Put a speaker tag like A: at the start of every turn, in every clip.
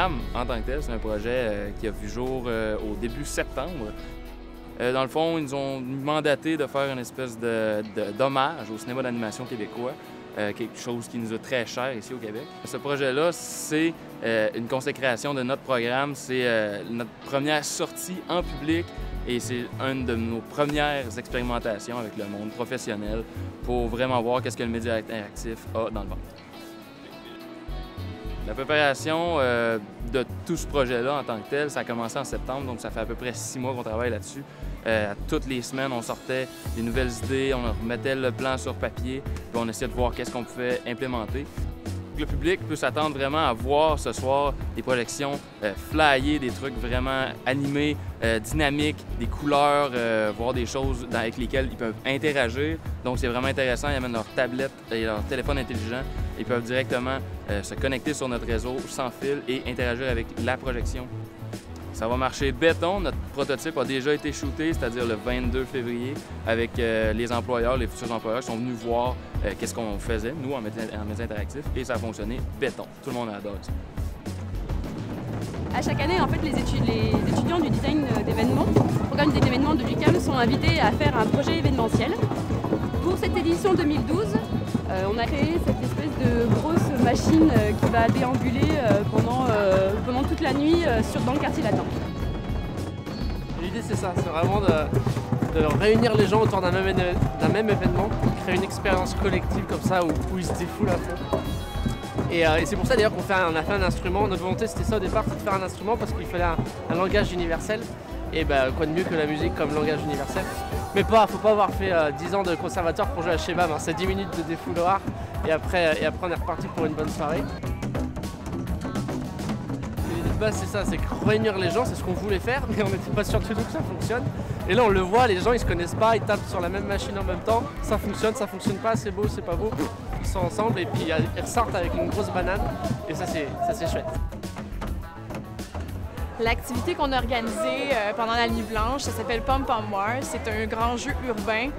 A: programme en tant que tel, c'est un projet qui a vu jour au début septembre. Dans le fond, ils nous ont mandaté de faire une espèce d'hommage au cinéma d'animation québécois, quelque chose qui nous est très cher ici au Québec. Ce projet-là, c'est une consécration de notre programme, c'est notre première sortie en public et c'est une de nos premières expérimentations avec le monde professionnel pour vraiment voir qu'est-ce que le média interactif a dans le ventre. La préparation de tout ce projet-là en tant que tel, ça a commencé en septembre, donc ça fait à peu près 6 mois qu'on travaille là-dessus. Toutes les semaines, on sortait des nouvelles idées, on remettait le plan sur papier, puis on essayait de voir qu'est-ce qu'on pouvait implémenter. Le public peut s'attendre vraiment à voir ce soir des projections flyées, des trucs vraiment animés, dynamiques, des couleurs, voir des choses avec lesquelles ils peuvent interagir. Donc c'est vraiment intéressant, ils amènent leur tablette et leur téléphone intelligent. Ils peuvent directement se connecter sur notre réseau sans fil et interagir avec la projection. Ça va marcher béton. Notre prototype a déjà été shooté, c'est-à-dire le 22 février, avec les employeurs, les futurs employeurs qui sont venus voir qu'est-ce qu'on faisait, nous, en média interactif, et ça a fonctionné béton. Tout le monde adore ça.
B: À chaque année, en fait, les étudiants du design d'événements, le programme d'événements de l'UQAM, sont invités à faire un projet événementiel. Pour cette édition 2012, on a créé cette espèce de grosse machine qui va déambuler pendant toute la nuit dans le quartier latin.
C: L'idée c'est ça, c'est vraiment de réunir les gens autour d'un même événement, créer une expérience collective comme ça où ils se défoulent à fond. Et c'est pour ça d'ailleurs qu'on a fait un instrument. Notre volonté c'était ça au départ, c'est de faire un instrument parce qu'il fallait un langage universel. Et quoi de mieux que la musique comme langage universel. Mais faut pas avoir fait 10 ans de conservatoire pour jouer à Shebam, hein. C'est 10 minutes de défouloir et après on est reparti pour une bonne soirée. L'idée de base c'est ça, c'est réunir les gens, c'est ce qu'on voulait faire, mais on n'était pas sûr du tout que ça fonctionne. Et là on le voit, les gens ils se connaissent pas, ils tapent sur la même machine en même temps, ça fonctionne pas, c'est beau, c'est pas beau. Ils sont ensemble et puis ils ressortent avec une grosse banane et ça c'est chouette.
D: L'activité qu'on a organisée pendant la Nuit Blanche, ça s'appelle Pom Pom War. C'est un grand jeu urbain.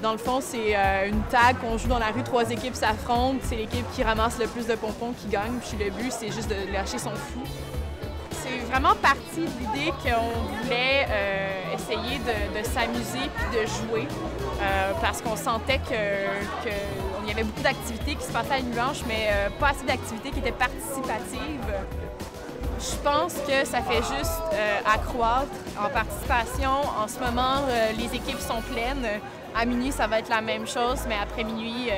D: Dans le fond, c'est une tag qu'on joue dans la rue, 3 équipes s'affrontent. C'est l'équipe qui ramasse le plus de pompons qui gagne. Puis le but, c'est juste de lâcher son fou. C'est vraiment parti de l'idée qu'on voulait essayer de s'amuser puis de jouer parce qu'on sentait qu'il y avait beaucoup d'activités qui se passaient à la Nuit Blanche, mais pas assez d'activités qui étaient participatives. Je pense que ça fait juste accroître en participation. En ce moment, les équipes sont pleines. À minuit, ça va être la même chose, mais après minuit,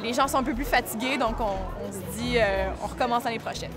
D: les gens sont un peu plus fatigués, donc on se dit on recommence l'année prochaine.